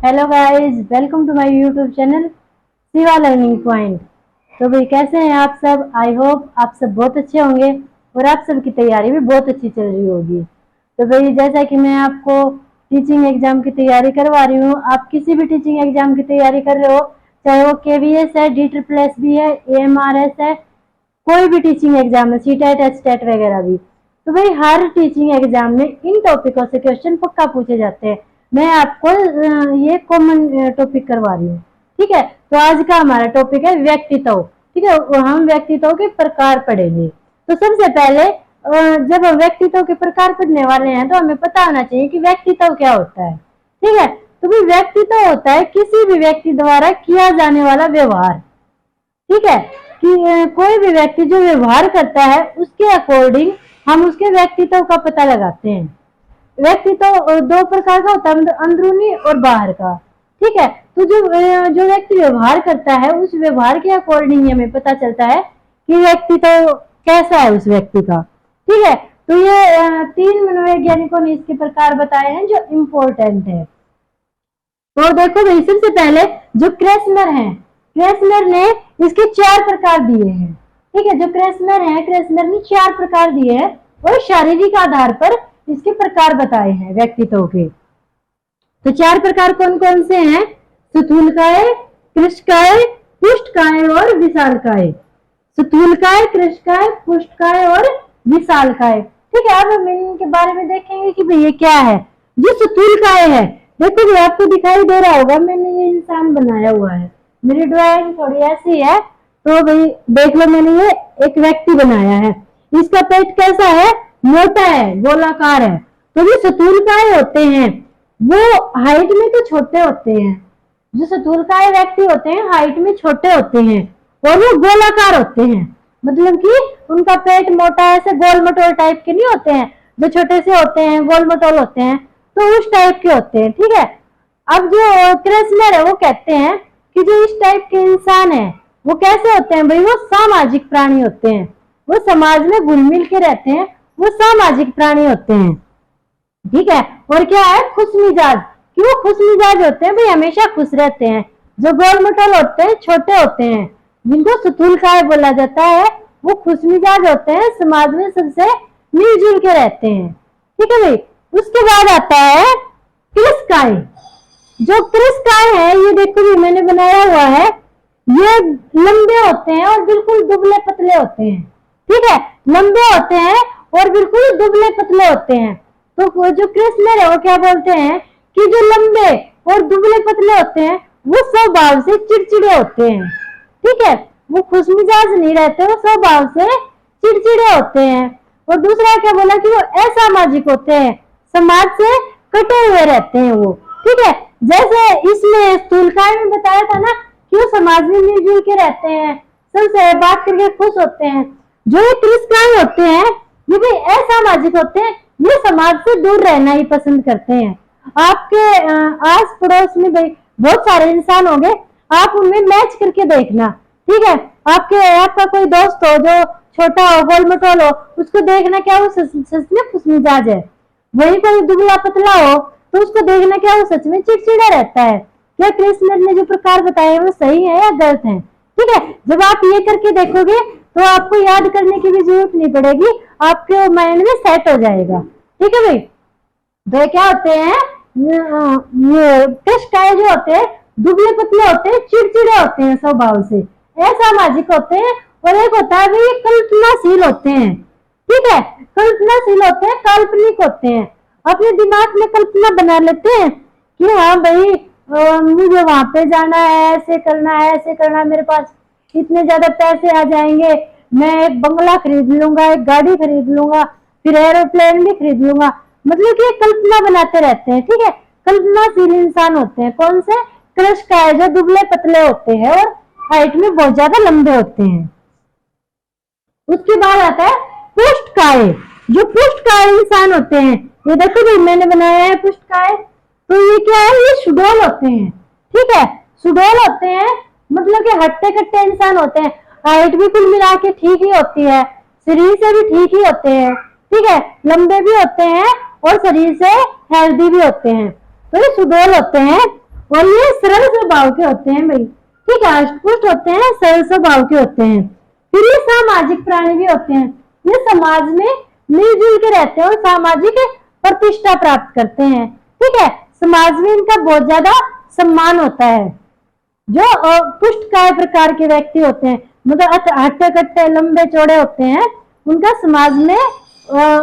Hello guys, welcome to my YouTube channel Shiva learning point. तो भाई कैसे हैं आप सब? आई होप आप सब बहुत अच्छे होंगे और आप सबकी तैयारी भी बहुत अच्छी चल रही होगी। तो भाई जैसा कि मैं आपको टीचिंग एग्जाम की तैयारी करवा रही हूँ, आप किसी भी टीचिंग एग्जाम की तैयारी कर रहे हो, चाहे वो केवीएस है, DSSS है, AMRS है, कोई भी टीचिंग एग्जाम है, सीटेट एचटेट वगैरह भी, तो भाई हर टीचिंग एग्जाम में इन टॉपिकों से क्वेश्चन पक्का पूछे जाते हैं। मैं आपको ये कॉमन टॉपिक करवा रही हूँ। ठीक है, तो आज का हमारा टॉपिक है व्यक्तित्व। ठीक है, हम व्यक्तित्व के प्रकार पढ़ेंगे। तो सबसे पहले जब हम व्यक्तित्व के प्रकार पढ़ने वाले हैं तो हमें पता होना चाहिए कि व्यक्तित्व क्या होता है। ठीक है, तो भाई व्यक्तित्व होता है किसी भी व्यक्ति द्वारा किया जाने वाला व्यवहार। ठीक है, कि कोई भी व्यक्ति जो व्यवहार करता है उसके अकॉर्डिंग हम उसके व्यक्तित्व का पता लगाते हैं। व्यक्तित्व दो प्रकार का होता है, मतलब अंदरूनी और बाहर का। ठीक है, तो जो व्यक्ति व्यवहार करता है उस व्यवहार के अकॉर्डिंग हमें पता चलता है कि व्यक्तित्व कैसा है उस व्यक्ति का। ठीक है, तो ये तीन मनोवैज्ञानिकों ने इसके प्रकार बताए हैं जो इम्पोर्टेंट है। तो देखो भाई, सबसे पहले जो क्रेसनर है, क्रेसनर ने इसके 4 प्रकार दिए हैं। ठीक है, जो क्रेसनर है, क्रेसनर ने 4 प्रकार दिए हैं और शारीरिक आधार पर इसके प्रकार बताए हैं व्यक्तित्व के। तो 4 प्रकार कौन कौन से हैं? स्थूलकाय, कृशकाय, पुष्टकाय और विशालकाय। स्थूलकाय, कृशकाय, पुष्टकाय और विशालकाय। ठीक है, अब हम इनके बारे में देखेंगे कि भाई ये क्या है। जो स्थूलकाय है, देखो भी आपको दिखाई दे रहा होगा, मैंने ये इंसान बनाया हुआ है। मेरी ड्राइंग थोड़ी ऐसी है, तो भाई देख लो, मैंने ये एक व्यक्ति बनाया है। इसका पेट कैसा है? मोटा है, गोलाकार है। तो जो स्थूलकाय होते हैं वो हाइट में तो छोटे होते हैं। जो स्थूलकाय व्यक्ति होते हैं हाइट में छोटे होते हैं और वो गोलाकार होते हैं, मतलब कि उनका पेट मोटा ऐसे गोल मटोल टाइप के नहीं होते हैं, जो छोटे से होते हैं गोल मटोल होते हैं, तो उस टाइप के होते हैं। ठीक है, अब जो क्रेसनर है वो कहते हैं कि जो इस टाइप के इंसान है वो कैसे होते हैं भाई? वो सामाजिक प्राणी होते हैं, वो समाज में घुल मिल के रहते हैं, वो सामाजिक प्राणी होते हैं। ठीक है, और क्या है? खुश मिजाज, कि वो खुश मिजाज होते हैं भाई, हमेशा खुश रहते हैं। जो गोल मटोल होते हैं, छोटे होते हैं, जिनको स्थूलकाय बोला जाता है, वो खुश मिजाज होते हैं, समाज में सबसे मिलजुल के रहते हैं। ठीक है भाई, उसके बाद आता है कृशकाय। जो कृशकाय है, ये देखो भी मैंने बनाया हुआ है, ये लंबे होते हैं और बिल्कुल दुबले पतले होते हैं। ठीक है, लंबे होते हैं और बिल्कुल दुबले पतले होते हैं। तो जो कृष्णर है वो क्या बोलते हैं कि जो लंबे और दुबले पतले होते हैं वो स्वभाव से चिड़चिड़े होते हैं। ठीक है, वो खुश मिजाज नहीं रहते, वो स्वभाव से चिड़चिड़े होते हैं। और दूसरा क्या बोला कि वो असामाजिक होते हैं, समाज से कटे हुए रहते हैं वो। ठीक है, जैसे इसमें स्थूलकाय में बताया था ना कि वो समाज में मिलजुल के रहते हैं, सबसे बात करके खुश होते हैं। जो ये कृशकाय होते हैं ये भी असामाजिक होते हैं, ये समाज से दूर रहना ही पसंद करते हैं। आपके आस पड़ोस में भाई बहुत सारे इंसान होंगे, आप उनमें मैच करके देखना। ठीक है, आपका कोई दोस्त हो जो छोटा हो, गोल मटोल हो, उसको देखना क्या वो सच में खुश मिजाज है। वही कोई दुबला पतला हो तो उसको देखना क्या वो सच में चिड़चिड़ा रहता है। क्या कृष्ण ने जो प्रकार बताए वो सही है या गलत है? ठीक है, जब आप ये करके देखोगे तो आपको याद करने की भी जरूरत नहीं पड़ेगी, आपके माइंड में सेट हो जाएगा। ठीक है भाई, तो क्या होते हैं, ये कृशकाय जो होते हैं दुबले पतले होते हैं, चिड़चिड़े होते हैं स्वभाव से, असामाजिक होते हैं। और एक होता है भाई कल्पनाशील होते हैं। ठीक है, कल्पनाशील होते हैं, काल्पनिक होते हैं, अपने दिमाग में कल्पना बना लेते हैं कि हाँ भाई मुझे वहां पे जाना है, ऐसे करना है, ऐसे करना है, मेरे पास इतने ज्यादा पैसे आ जाएंगे, मैं एक बंगला खरीद लूंगा, एक गाड़ी खरीद लूंगा, फिर एरोप्लेन भी खरीद लूंगा। मतलब कि कल्पना बनाते रहते हैं। ठीक है, कल्पनाशील इंसान होते हैं। कौन से? कृशकाय, जो दुबले पतले होते हैं और हाइट में बहुत ज्यादा लंबे होते हैं। उसके बाद आता है पुष्टकाय। जो पुष्टकाय इंसान होते हैं, ये देखो भाई मैंने बनाया है पुष्टकाय, तो ये क्या है? ये सुडौल होते हैं। ठीक है, सुडौल होते हैं, मतलब कि हट्टे कट्टे इंसान होते हैं, हाइट भी कुल मिला के ठीक ही होती है, शरीर से भी ठीक ही होते हैं। ठीक है, लंबे भी होते हैं और शरीर से हेल्दी भी होते हैं, तो ये सुडौल होते हैं। और ये सरल स्वभाव के होते हैं भाई, ठीक है, हष्टपुष्ट होते हैं, सरल स्वभाव के होते हैं। फिर ये सामाजिक प्राणी भी होते हैं, ये समाज में मिलजुल के रहते हैं और सामाजिक प्रतिष्ठा प्राप्त करते हैं, ठीक है, समाज में इनका बहुत ज्यादा सम्मान होता है। जो पुष्टकाय प्रकार के व्यक्ति होते हैं, मतलब हट्टे कट्टे लंबे चौड़े होते हैं, उनका समाज में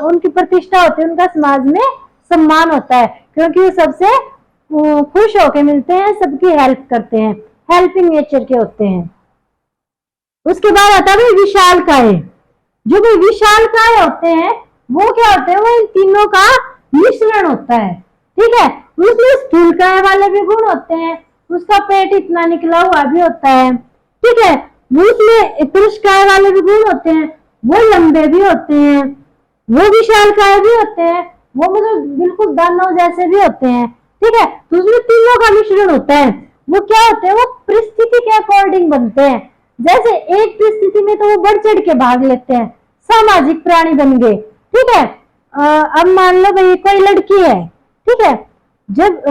उनकी प्रतिष्ठा होती है, उनका समाज में सम्मान होता है, क्योंकि वो सबसे खुश होकर मिलते हैं, सबकी हेल्प करते हैं, हेल्पिंग नेचर के होते हैं। उसके बाद आता है विशालकाय। जो भी विशालकाय होते हैं वो क्या होते हैं, वो इन तीनों का मिश्रण होता है, ठीक है। उसमें स्थूलकाय वाले भी गुण होते हैं, उसका पेट इतना निकला हुआ भी होता है, ठीक है। उसमें तुरस्काय वाले भी गुण होते हैं, वो लंबे भी होते हैं, वो विशालकाय भी होते हैं, वो मतलब बिल्कुल दानव जैसे भी होते हैं, ठीक है। तो उसमें तीनों का मिश्रण होता है। वो क्या होते हैं, वो परिस्थिति के अकॉर्डिंग बनते हैं। जैसे एक परिस्थिति में तो वो बढ़ चढ़ के भाग लेते हैं, सामाजिक प्राणी बन गए, ठीक है। अब मान लो भाई कोई लड़की है, ठीक है, जब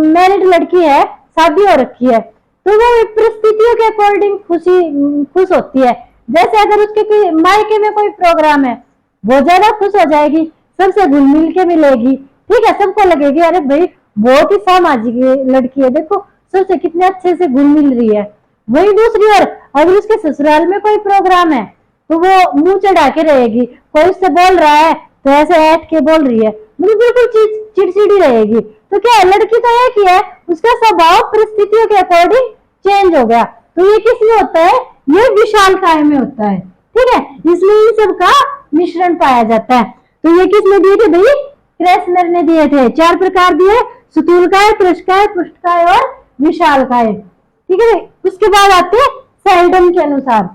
मैरिड लड़की है, शादी हो रखी है, तो वो परिस्थितियों के अकॉर्डिंग खुश होती है। जैसे अगर उसके कोई मायके में कोई प्रोग्राम है, बहुत ज्यादा खुश हो जाएगी, सबसे घुल मिल के मिलेगी, ठीक है, सबको लगेगी अरे भाई बहुत ही सामाजिक लड़की है, देखो सबसे कितने अच्छे से घुल मिल रही है। वही दूसरी ओर अगर उसके ससुराल में कोई प्रोग्राम है तो वो मुंह चढ़ा के रहेगी, कोई उससे बोल रहा है तो ऐसे ऐठ के बोल रही है, मतलब बिल्कुल चिड़चिड़ी रहेगी। तो क्या है, लड़की तो एक ही है, उसका स्वभाव परिस्थितियों के अकॉर्डिंग चेंज हो गया। तो ये किस में होता है, ये विशालकाय में होता है, ठीक है। इसलिए इन सब का मिश्रण पाया जाता है। तो ये किस में दिए थे भाई, क्रेसनर ने दिए थे, 4 प्रकार दिए, स्थूलकाय, तुरस्काय, पुष्टकाय और विशालकाय, ठीक है। उसके बाद आते हैं सेल्डन के अनुसार।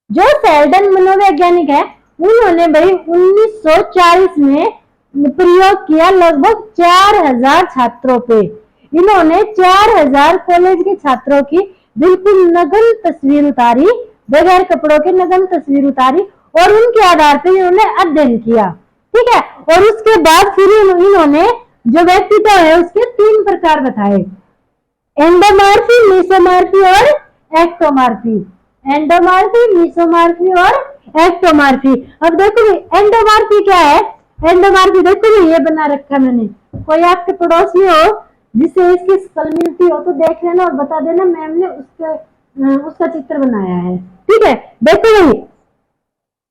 जो सेल्डन मनोवैज्ञानिक है, उन्होंने भाई 1940 में प्रयोग किया लगभग 4000 छात्रों पे। इन्होंने 4000 कॉलेज के छात्रों की बिल्कुल नग्न तस्वीर उतारी, बगैर कपड़ों के नग्न तस्वीर उतारी, और उनके आधार पर इन्होंने अध्ययन किया, ठीक है। और उसके बाद फिर इन्होंने जो व्यक्तित्व है उसके 3 प्रकार बताए, एंडोमॉर्फी, मेसोमॉर्फी और एक्टोमॉर्फी। एंडोमॉर्फी, मेसोमॉर्फी और एक्टोमॉर्फी। अब देखो एंडोमॉर्फी क्या है, एंडोमॉर्फी देखो ये बना रखा मैंने, कोई आपके पड़ोसी हो जिससे इसकी शक्ल मिलती हो तो देख लेना और बता देना मैम ने उसका चित्र बनाया है, ठीक है। देखो भाई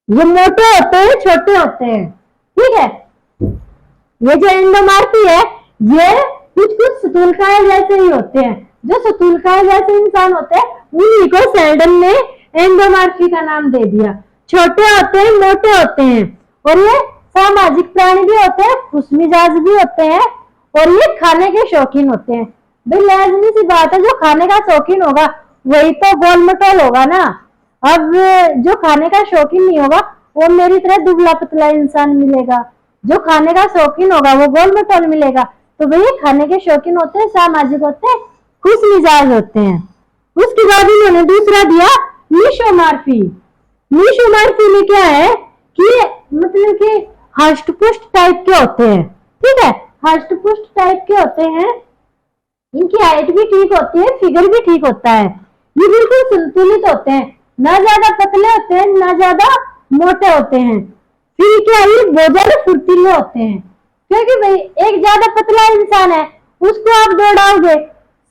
ये मोटे होते हैं, छोटे होते हैं, ठीक है। ये जो एंडोमॉर्फी है ये कुछ स्थूलकाय जैसे ही होते हैं। जो स्थूलकाय जैसे इंसान होते हैं उन्हीं को सेल्डन ने एंडोमॉर्फी का नाम दे दिया। छोटे होते हैं, मोटे होते हैं, और ये सामाजिक प्राणी भी होते हैं, खुशमिजाज भी होते हैं, और ये खाने के शौकीन होते हैं। भाई लाजमी सी बात है, जो खाने का शौकीन होगा वही तो गोल मटोल होगा ना। अब जो खाने का शौकीन नहीं होगा वो मेरी तरह दुबला पतला इंसान मिलेगा, जो खाने का शौकीन होगा वो गोल मटोल मिलेगा। तो भैया खाने के शौकीन होते हैं, सामाजिक होते हैं, खुश मिजाज होते हैं। उसके बाद इन्होंने दूसरा दिया मीशोमॉर्फी। मीशोमॉर्फी में क्या है कि मतलब कि हष्टपुष्ट टाइप के होते हैं, ठीक है, हष्टपुष्ट टाइप के होते हैं, इनकी हाइट भी ठीक होती है, फिगर भी ठीक होता है, ये बिल्कुल संतुलित होते हैं, ना ज्यादा पतले होते हैं ना ज्यादा मोटे होते हैं। फिर क्या है, बहुत ज्यादा फुर्तीले होते हैं, क्योंकि भाई एक ज्यादा पतला इंसान है उसको आप दौड़ाओगे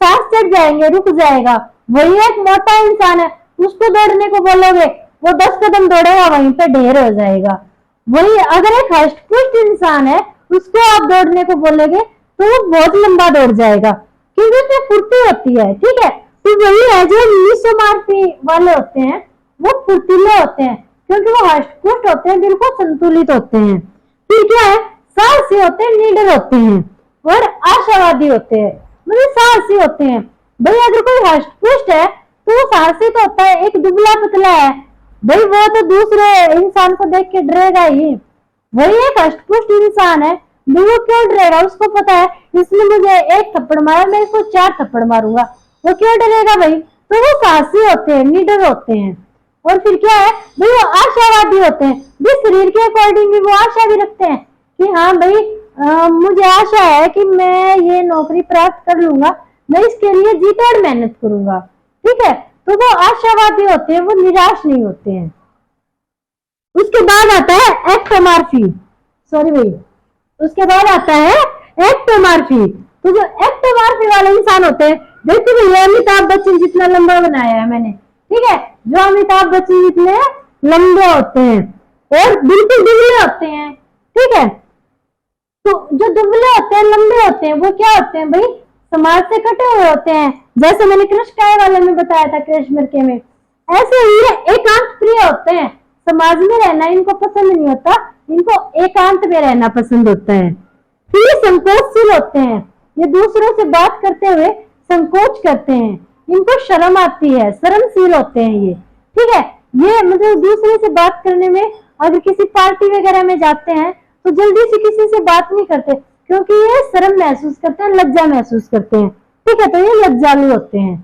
सांस चढ़ जाएंगे, रुक जाएगा। वही एक मोटा इंसान है उसको दौड़ने को बोलोगे वो 10 कदम दौड़ेगा, वहीं पे ढेर हो जाएगा। वही अगर एक हष्टपुष्ट इंसान है उसको आप दौड़ने को बोलोगे तो वो बहुत लंबा दौड़ जाएगा, क्योंकि उसमें फुर्ती होती है, ठीक है। तो वही है जो मीशोमॉर्फी वाले होते हैं वो फुर्तीले होते हैं, क्योंकि वो हष्टपुष्ट होते हैं, बिल्कुल संतुलित होते हैं। फिर क्या है, साहसी होते हैं, लीडर होते हैं और आशावादी होते हैं, मतलब साहसी होते हैं। भाई अगर कोई हष्टपुष्ट है तो वो साहसी तो होता है, एक दुबला पतला है भाई वो तो दूसरे इंसान को देख के डरेगा ही। वही एक हष्टपुष्ट इंसान है, वो क्यों डरेगा, उसको पता है इसने मुझे 1 थप्पड़ मारा मैं इसको 4 थप्पड़ मारूंगा, वो क्यों डरेगा भाई। तो वो साहसी होते हैं, लीडर होते हैं। और फिर क्या है भाई, वो आशावादी होते हैं, भी शरीर के अकॉर्डिंग भी वो आशा भी रखते हैं कि हाँ भाई मुझे आशा है कि मैं ये नौकरी प्राप्त कर लूंगा, मैं इसके लिए जी तोड़ मेहनत करूंगा। ठीक है, तो वो आशावादी होते हैं, वो निराश नहीं होते हैं। उसके बाद आता है एक्टोमार्फी, सॉरी भाई, उसके बाद आता है एक्टोमार्फी। तो जो एक्टोमार्फी वाले इंसान होते हैं, देखो भैया अमिताभ बच्चन जितना लंबा बनाया है मैंने, ठीक है, जो अमिताभ बच्चन जितने लंबे होते हैं और बिल्कुल दुबले होते हैं, ठीक है, तो जो दुबले होते हैं लंबे होते हैं वो क्या होते हैं भाई, समाज से कटे हुए होते हैं। जैसे मैंने कृष्ण वाले में बताया था, कृष्ण के में, ऐसे ही एकांत प्रिय होते हैं, समाज में रहना इनको पसंद नहीं होता, इनको एकांत में रहना पसंद होता है। फिर संकोचशील होते हैं, ये दूसरों से बात करते हुए संकोच करते हैं, इनको शर्म आती है, शर्मशील होते हैं ये। ठीक है, ये मतलब दूसरे से बात करने में, अगर किसी पार्टी वगैरह में जाते हैं तो जल्दी से किसी से बात नहीं करते, क्योंकि ये शर्म महसूस करते हैं, लज्जा महसूस करते हैं। ठीक है, तो ये लज्जालु होते हैं।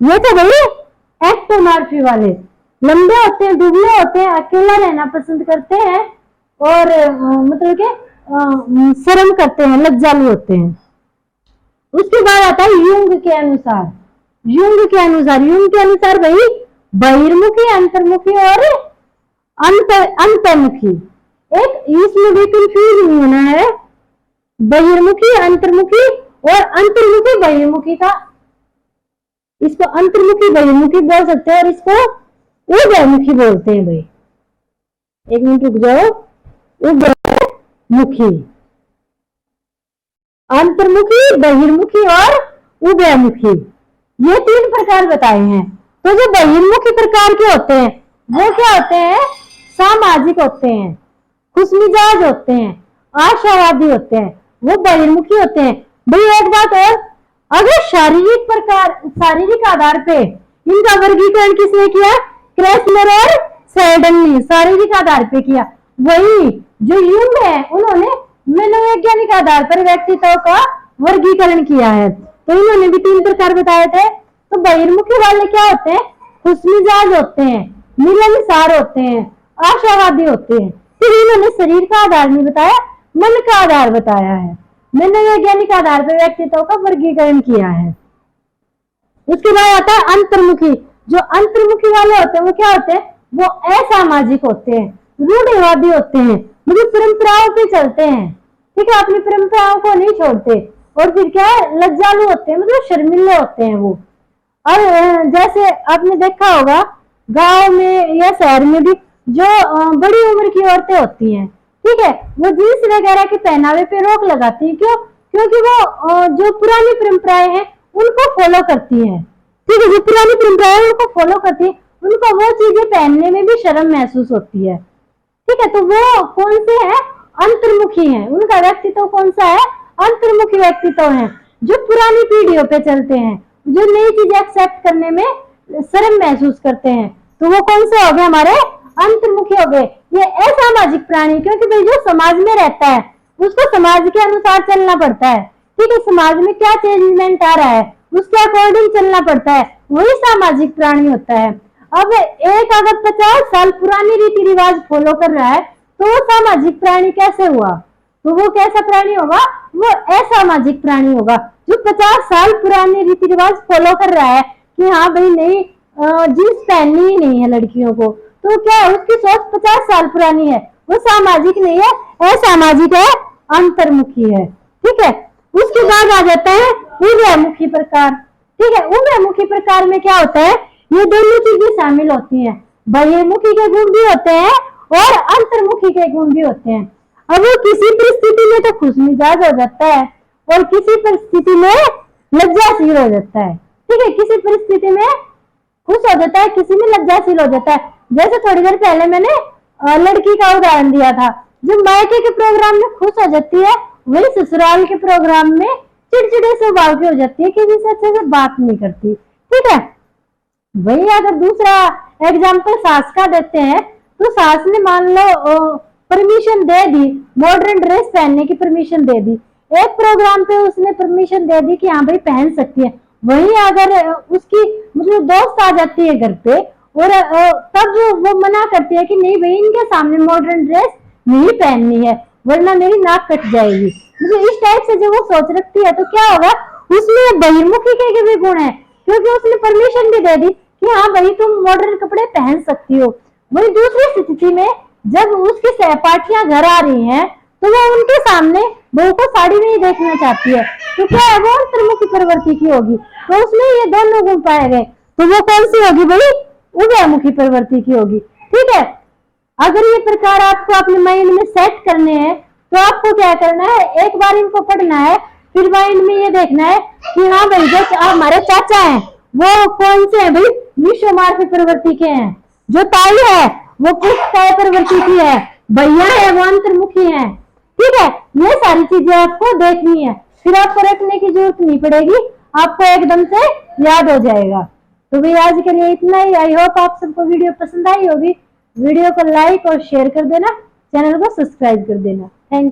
ये तो भाई एक्टोमार्फी वाले, लंबे होते हैं, दुबले होते हैं, अकेला रहना पसंद करते हैं और मतलब के शर्म करते हैं, लज्जालु होते हैं। उसके बाद आता है यूंग के अनुसार। यूंग के अनुसार, यूंग के अनुसार भाई बहिर्मुखी, अंतर्मुखी और अंतर्मुखी। एक इसमें भी कंफ्यूज नहीं होना है, बहिर्मुखी अंतर्मुखी और अंतर्मुखी बहिर्मुखी का, इसको अंतर्मुखी बहिर्मुखी बोल सकते हैं और इसको उभयमुखी बोलते हैं भाई। एक मिनट रुक जाओ, उभयमुखी, अंतर्मुखी, बहिर्मुखी और उभयमुखी, ये तीन प्रकार बताए हैं। तो जो बहिर्मुखी प्रकार के होते हैं वो क्या होते हैं, सामाजिक होते हैं, खुशमिजाज होते हैं, आशावादी होते हैं, वो बहिर्मुखी होते हैं। भाई एक बात और, अगर शारीरिक आधार पे इनका वर्गीकरण किसने किया, क्रेस्लर और सेल्डन ने शारीरिक आधार पे किया। वही जो यूंग है उन्होंने मनोवैज्ञानिक आधार पर व्यक्तित्व का वर्गीकरण किया है। तो इन्होंने भी तीन प्रकार बताए थे। तो बहिर्मुखी वाले क्या होते हैं, खुशमिजाज होते हैं, मिलनसार होते हैं, आशावादी होते हैं। फिर इन्होंने शरीर का आधार नहीं बताया, मन का आधार बताया है, मनोवैज्ञानिक आधार पर व्यक्तित्व का वर्गीकरण किया है। उसके बाद आता है अंतर्मुखी। जो अंतर्मुखी वाले होते हैं वो क्या होते हैं, वो असामाजिक होते हैं, रूढ़िवादी होते हैं, मतलब परंपराओं पे चलते हैं। ठीक है, अपनी परंपराओं को नहीं छोड़ते। और फिर क्या है, लज्जालु होते हैं, मतलब शर्मिले होते हैं वो। और जैसे आपने देखा होगा गांव में या शहर में भी जो बड़ी उम्र की औरतें होती हैं, ठीक है, वो जींस वगैरह के पहनावे पे रोक लगाती है। क्यों? क्योंकि वो जो पुरानी परंपराएं हैं उनको फॉलो करती हैं। ठीक है, जो पुरानी परंपराएं उनको फॉलो करती है, उनको वो चीजें पहनने में भी शर्म महसूस होती है। ठीक है, तो वो कौन से है, अंतर्मुखी हैं। उनका व्यक्तित्व कौन सा है, अंतर्मुखी व्यक्तित्व है, जो पुरानी पीढ़ियों पे चलते हैं, जो नई चीजें एक्सेप्ट करने में शर्म महसूस करते हैं। तो वो कौन से हो गए, हमारे अंतर्मुखी हो गए। ये असामाजिक प्राणी, क्योंकि भाई जो समाज में रहता है उसको समाज के अनुसार चलना पड़ता है। ठीक है, समाज में क्या चेंजमेंट आ रहा है उसके अकॉर्डिंग चलना पड़ता है, वही सामाजिक प्राणी होता है। अब एक अगर 50 साल पुरानी रीति रिवाज फॉलो कर रहा है तो वो सामाजिक प्राणी कैसे हुआ, तो वो कैसा प्राणी होगा, वो असामाजिक प्राणी होगा। जो 50 साल पुराने रीति रिवाज फॉलो कर रहा है कि हाँ भाई नहीं जींस पहननी ही नहीं है लड़कियों को, तो क्या है, उसकी सोच 50 साल पुरानी है, वो सामाजिक नहीं है, असामाजिक है, अंतर्मुखी है। ठीक है, उसके बाद आ जाता है उभयमुखी प्रकार। ठीक है, उभयमुखी प्रकार में क्या होता है, ये दोनों चीजें शामिल होती हैं, बहिर्मुखी के गुण भी होते हैं और अंतर्मुखी के गुण भी होते हैं। अब वो किसी परिस्थिति में तो खुशमिजाज हो जाता है और किसी परिस्थिति में लज्जाशील हो जाता है। ठीक है, किसी परिस्थिति में खुश हो जाता है, किसी में लज्जाशील हो जाता है। जैसे थोड़ी देर पहले मैंने लड़की का उदाहरण दिया था, जो मायके के प्रोग्राम में खुश हो जाती है वही ससुराल के प्रोग्राम में चिड़चिड़े स्वभाव की हो जाती है, किसी से अच्छे से बात नहीं करती। ठीक है, वही अगर दूसरा एग्जाम्पल सास का देते हैं, तो सास ने मान लो परमिशन दे दी, मॉडर्न ड्रेस पहनने की परमिशन दे दी, एक प्रोग्राम पे उसने परमिशन दे दी कि हाँ भाई पहन सकती है। वही अगर उसकी मतलब दोस्त आ जाती है घर पे और तब जो वो मना करती है कि नहीं भाई इनके सामने मॉडर्न ड्रेस नहीं पहननी है, वरना मेरी नाक कट जाएगी। मुझे इस टाइप से जब वो सोच रखती है तो क्या होगा, उसमें बहिर्मुखी के भी गुण है, क्योंकि उसने परमिशन भी दे दी कि हाँ भाई तुम मॉडर्न कपड़े पहन सकती हो। वही दूसरी स्थिति में जब उसकी सहपाठियां घर आ रही हैं तो वो उनके सामने बहू को साड़ी में ही देखना चाहती है, तो क्या है, वो अंतर्मुखी प्रवृत्ति की होगी। तो उसमें ये दोनों गुण पाए गए, तो वो कौन सी होगी भाई, उभयमुखी प्रवृत्ति की होगी। ठीक है, अगर ये प्रकार आपको अपने माइंड में सेट करने हैं तो आपको क्या करना है, एक बार इनको पढ़ना है, फिर माइंड में ये देखना है कि हाँ भाई जो हमारे चाचा हैं वो कौन से हैं भाई, विश्वमार्ग प्रवृत्ति के हैं। जो ताई है वो किस काय प्रवृत्ति की है, भैया है वो अंतर्मुखी है। ठीक है, ये सारी चीजें आपको देखनी है, फिर आपको रटने की जरूरत नहीं पड़ेगी, आपको एकदम से याद हो जाएगा। तो भाई आज के लिए इतना ही। आई होप आप सबको वीडियो पसंद आई होगी। वीडियो को लाइक और शेयर कर देना, चैनल को सब्सक्राइब कर देना। Thank you.